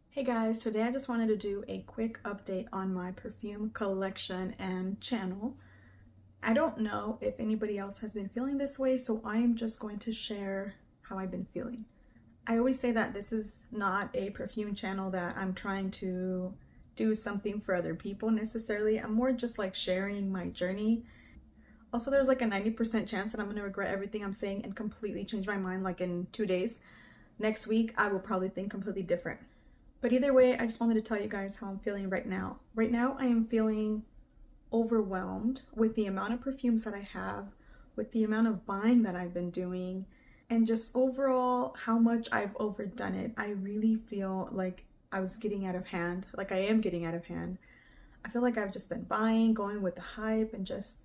Hey guys, today I just wanted to do a quick update on my perfume collection and channel. I don't know if anybody else has been feeling this way, so I am just going to share how I've been feeling. I always say that this is not a perfume channel that I'm trying to do something for other people necessarily. I'm more just like sharing my journey. Also, there's like a 90% chance that I'm going to regret everything I'm saying and completely change my mind like in 2 days. Next week, I will probably think completely different. But either way, I just wanted to tell you guys how I'm feeling right now. Right now, I am feeling overwhelmed with the amount of perfumes that I have, with the amount of buying that I've been doing, and just overall how much I've overdone it. I really feel like I was getting out of hand, like I am getting out of hand. I feel like I've just been buying, going with the hype, and just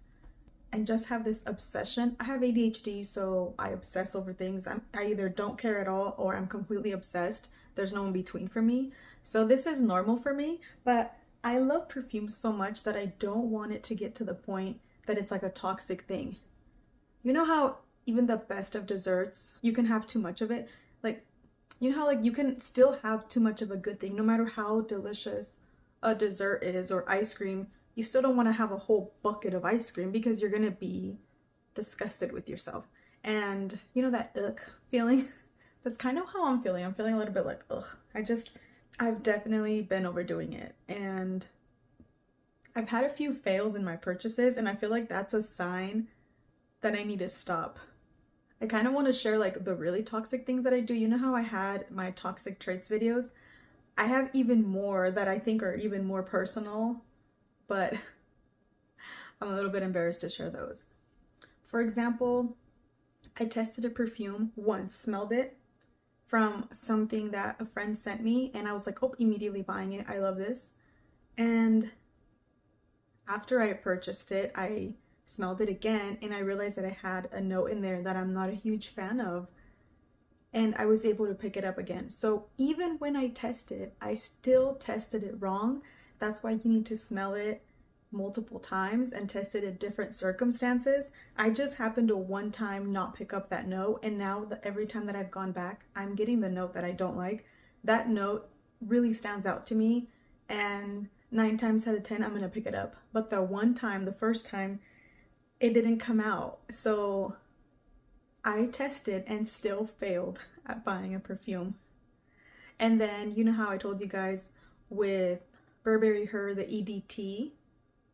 have this obsession. I have ADHD, so I obsess over things. I either don't care at all or I'm completely obsessed. There's no in between for me. So this is normal for me, but I love perfume so much that I don't want it to get to the point that it's like a toxic thing. You know how even the best of desserts, you can have too much of it? Like, you know how like you can still have too much of a good thing, no matter how delicious a dessert is or ice cream, you still don't want to have a whole bucket of ice cream because you're gonna be disgusted with yourself. And you know that ugh feeling? That's kind of how I'm feeling. I'm feeling a little bit like, ugh. I've definitely been overdoing it. And I've had a few fails in my purchases, and I feel like that's a sign that I need to stop. I kind of want to share like the really toxic things that I do. You know how I had my toxic traits videos? I have even more that I think are even more personal, but I'm a little bit embarrassed to share those. For example, I tested a perfume once, smelled it from something that a friend sent me, and I was like, oh, immediately buying it. I love this. And after I purchased it, I smelled it again, and I realized that I had a note in there that I'm not a huge fan of, and I was able to pick it up again. So even when I tested, I still tested it wrong. That's why you need to smell it multiple times and test it in different circumstances. I just happened to one time not pick up that note, and now every time that I've gone back, I'm getting the note that I don't like. That note really stands out to me, and 9 times out of 10 I'm gonna pick it up. But the one time, the first time, it didn't come out. So I tested and still failed at buying a perfume. And then you know how I told you guys with Burberry Her, the EDT,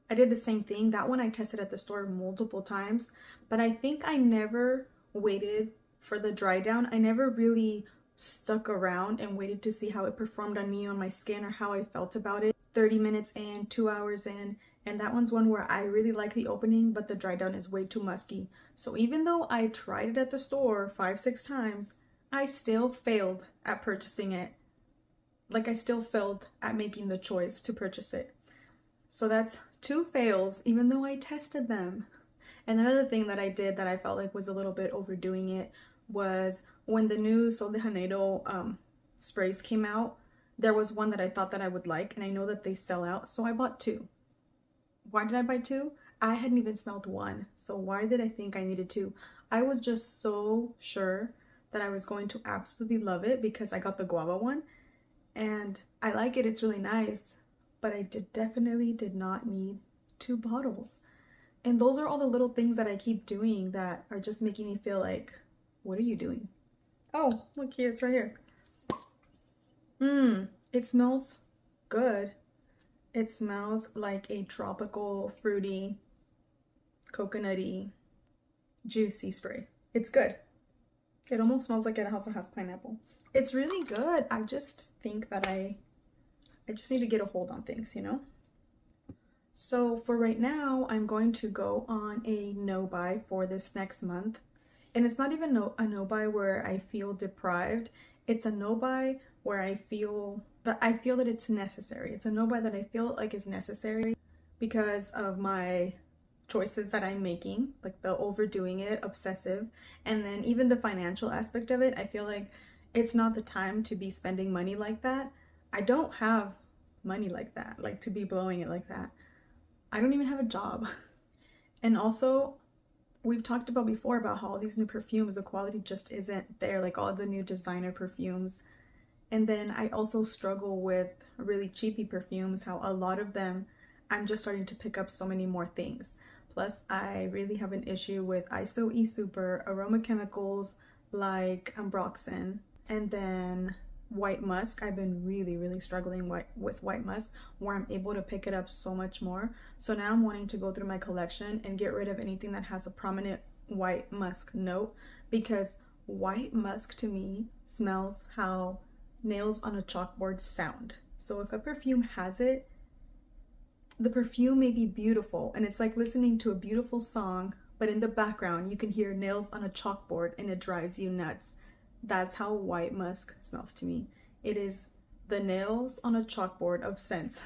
I did the same thing. That one I tested at the store multiple times, but I think I never waited for the dry down. I never really stuck around and waited to see how it performed on me, on my skin, or how I felt about it. 30 minutes in, 2 hours in, and that one's one where I really like the opening, but the dry down is way too musky. So even though I tried it at the store 5-6 times, I still failed at purchasing it. Like I still failed at making the choice to purchase it. So that's 2 fails, even though I tested them. And another thing that I did that I felt like was a little bit overdoing it was when the new Sol de Janeiro sprays came out, there was one that I thought that I would like, and I know that they sell out, so I bought 2. Why did I buy 2? I hadn't even smelled one, so why did I think I needed 2? I was just so sure that I was going to absolutely love it because I got the guava one, and I like it, it's really nice. But I definitely did not need 2 bottles. And those are all the little things that I keep doing that are just making me feel like, what are you doing? Oh, look here, it's right here. It smells good. It smells like a tropical, fruity, coconutty, juicy spray. It's good. It almost smells like it also has pineapple. It's really good. I just think that I just need to get a hold on things, you know? So for right now, I'm going to go on a no-buy for this next month. And it's not even a no-buy where I feel deprived. It's a no-buy where I feel that it's necessary. It's a no-buy that I feel like is necessary because of my choices that I'm making, like the overdoing it, obsessive, and then even the financial aspect of it. I feel like it's not the time to be spending money like that. I don't have money like that, like to be blowing it like that. I don't even have a job. And also, we've talked about before about how all these new perfumes, the quality just isn't there, like all the new designer perfumes. And then I also struggle with really cheapy perfumes, how a lot of them, I'm just starting to pick up so many more things. Plus, I really have an issue with ISO E-Super, aroma chemicals like Ambroxan, and then white musk. I've been really struggling with white musk, where I'm able to pick it up so much more. So now I'm wanting to go through my collection and get rid of anything that has a prominent white musk note, because white musk to me smells how nails on a chalkboard sound. So if a perfume has it, the perfume may be beautiful and it's like listening to a beautiful song, but in the background you can hear nails on a chalkboard and it drives you nuts. That's how white musk smells to me. It is the nails on a chalkboard of scents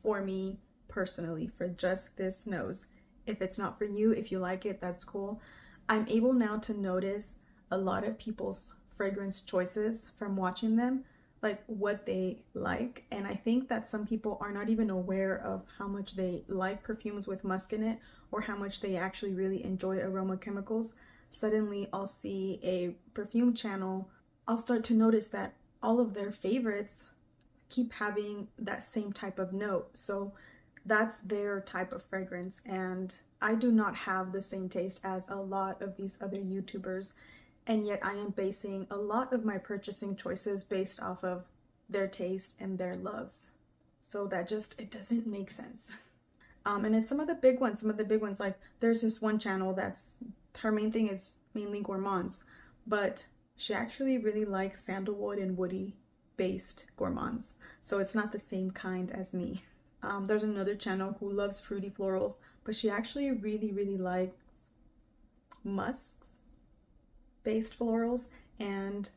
for me personally, for just this nose. If it's not for you, if you like it, that's cool. I'm able now to notice a lot of people's fragrance choices from watching them, like what they like. And I think that some people are not even aware of how much they like perfumes with musk in it, or how much they actually really enjoy aroma chemicals. Suddenly I'll see a perfume channel, I'll start to notice that all of their favorites keep having that same type of note. So that's their type of fragrance, and I do not have the same taste as a lot of these other YouTubers. And yet I am basing a lot of my purchasing choices based off of their taste and their loves. So that just, it doesn't make sense. And it's some of the big ones, like there's this one channel that's, her main thing is mainly gourmands, but she actually really likes sandalwood and woody based gourmands. So it's not the same kind as me. There's another channel who loves fruity florals, but she actually really likes musks based florals and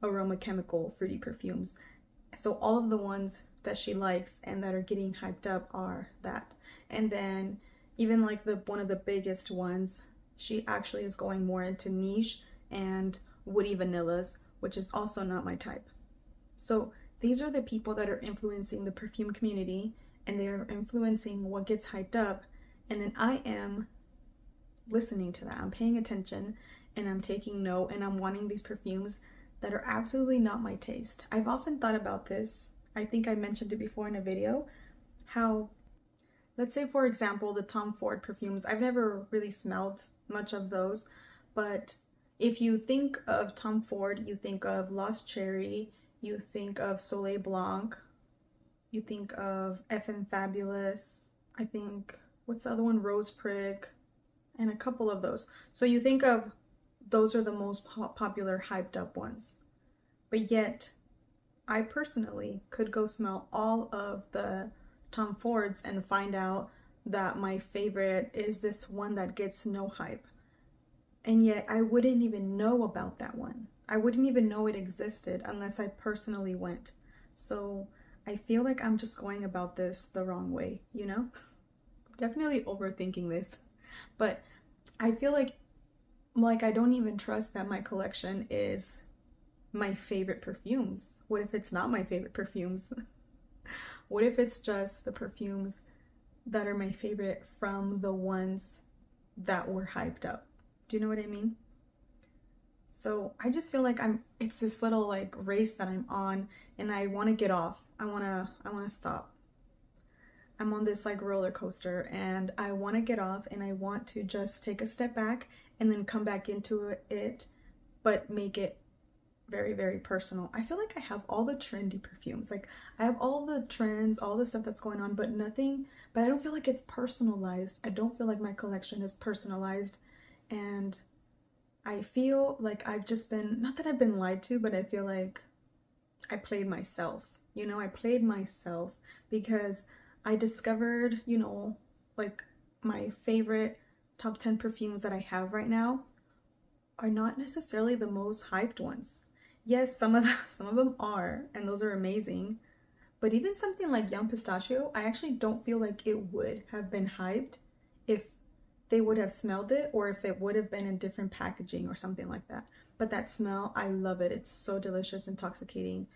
aroma chemical fruity perfumes. So all of the ones that she likes and that are getting hyped up are that. And then even like one of the biggest ones, she actually is going more into niche and woody vanillas, which is also not my type. So these are the people that are influencing the perfume community, and they're influencing what gets hyped up. And then I am listening to that. I'm paying attention and I'm taking note, and I'm wanting these perfumes that are absolutely not my taste. I've often thought about this. I think I mentioned it before in a video, how, let's say for example, the Tom Ford perfumes, I've never really smelled much of those, but if you think of Tom Ford, you think of Lost Cherry, you think of Soleil Blanc, you think of FM Fabulous, I think, what's the other one, Rose Prick, and a couple of those. So you think of, those are the most popular hyped up ones. But yet, I personally could go smell all of the Tom Fords and find out that my favorite is this one that gets no hype. And yet I wouldn't even know about that one. I wouldn't even know it existed unless I personally went. So I feel like I'm just going about this the wrong way, you know? Definitely overthinking this. But I feel like I don't even trust that my collection is my favorite perfumes. What if it's not my favorite perfumes? What if it's just the perfumes that are my favorite from the ones that were hyped up? Do you know what I mean? So I just feel like it's this little like race that I'm on, and I want to get off. I want to stop. I'm on this like roller coaster, and I want to get off, and I want to just take a step back and then come back into it, but make it very personal. I feel like I have all the trendy perfumes. Like I have all the trends, all the stuff that's going on, but I don't feel like it's personalized. I don't feel like my collection is personalized. And I feel like I've just been, not that I've been lied to, but I feel like I played myself. You know, I played myself because I discovered, you know, like my favorite top 10 perfumes that I have right now are not necessarily the most hyped ones. Yes, some of them are, and those are amazing. But even something like Young Pistachio, I actually don't feel like it would have been hyped if they would have smelled it, or if it would have been in different packaging or something like that. But that smell, I love it. It's so delicious, intoxicating.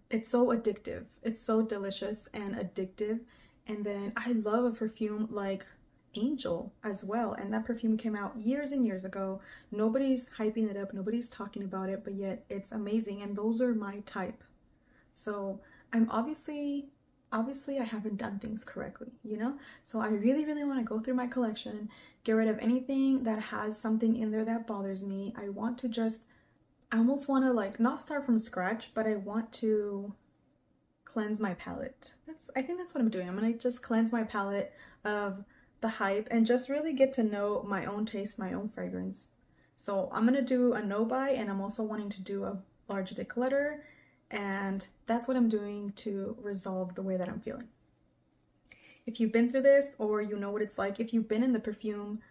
It's so addictive. It's so delicious and addictive. And then I love a perfume like Angel as well, and that perfume came out years and years ago. Nobody's hyping it up, nobody's talking about it, but yet it's amazing, and those are my type. So I'm obviously I haven't done things correctly, you know? So I really, really want to go through my collection, get rid of anything that has something in there that bothers me. I want to just, I almost want to like not start from scratch, but I want to cleanse my palette. I think that's what I'm doing. I'm gonna just cleanse my palette of the hype and just really get to know my own taste, my own fragrance. So I'm gonna do a no buy, and I'm also wanting to do a large declutter, and that's what I'm doing to resolve the way that I'm feeling. If you've been through this, or you know what it's like, if you've been in the perfume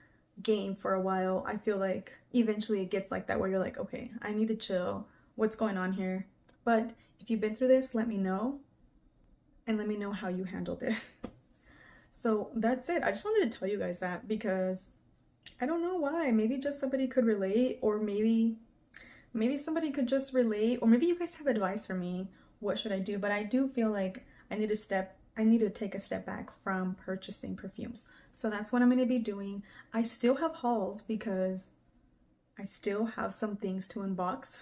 game for a while, I feel like eventually it gets like that where you're like, okay, I need to chill. What's going on here? But if you've been through this, let me know, and let me know how you handled it. So that's it. I just wanted to tell you guys that because I don't know why. Maybe just somebody could relate, or maybe somebody could just relate, or maybe you guys have advice for me. What should I do? But I do feel like I need to take a step back from purchasing perfumes. So that's what I'm going to be doing. I still have hauls because I still have some things to unbox.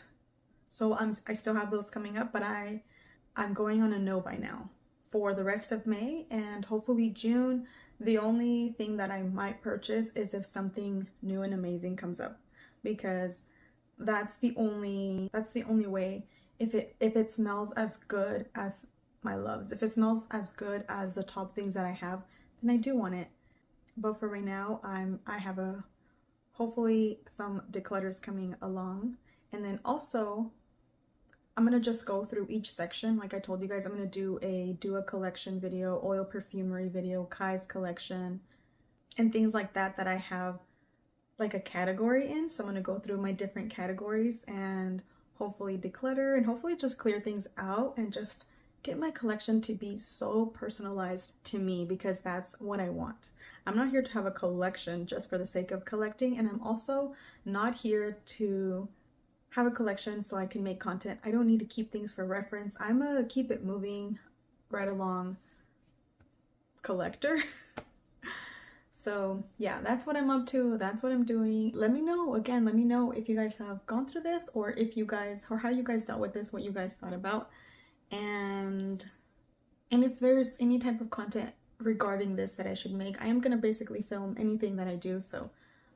So I still have those coming up, but I'm going on a no buy now for the rest of May, and hopefully June. The only thing that I might purchase is if something new and amazing comes up, because that's the only way. If it smells as good as my loves, if it smells as good as the top things that I have, then I do want it. But for right now, I have hopefully some declutters coming along, and then also I'm gonna just go through each section. Like I told you guys, I'm gonna do a collection video, oil perfumery video, Kai's collection, and things like that I have like a category in. So I'm gonna go through my different categories and hopefully declutter, and hopefully just clear things out and just get my collection to be so personalized to me, because that's what I want. I'm not here to have a collection just for the sake of collecting, and I'm also not here to have a collection so I can make content. I don't need to keep things for reference. I'm a keep it moving right along collector. So yeah, that's what I'm up to. That's what I'm doing. Let me know, again, let me know if you guys have gone through this, or how you guys dealt with this, what you guys thought about. And if there's any type of content regarding this that I should make. I am gonna basically film anything that I do, so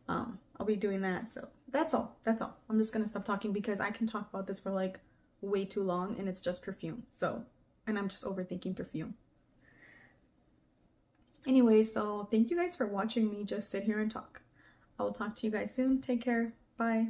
I'll be doing that. So that's all. I'm just gonna stop talking because I can talk about this for like way too long, and it's just perfume. So, and I'm just overthinking perfume. Anyway, so thank you guys for watching me just sit here and talk. I will talk to you guys soon. Take care. Bye.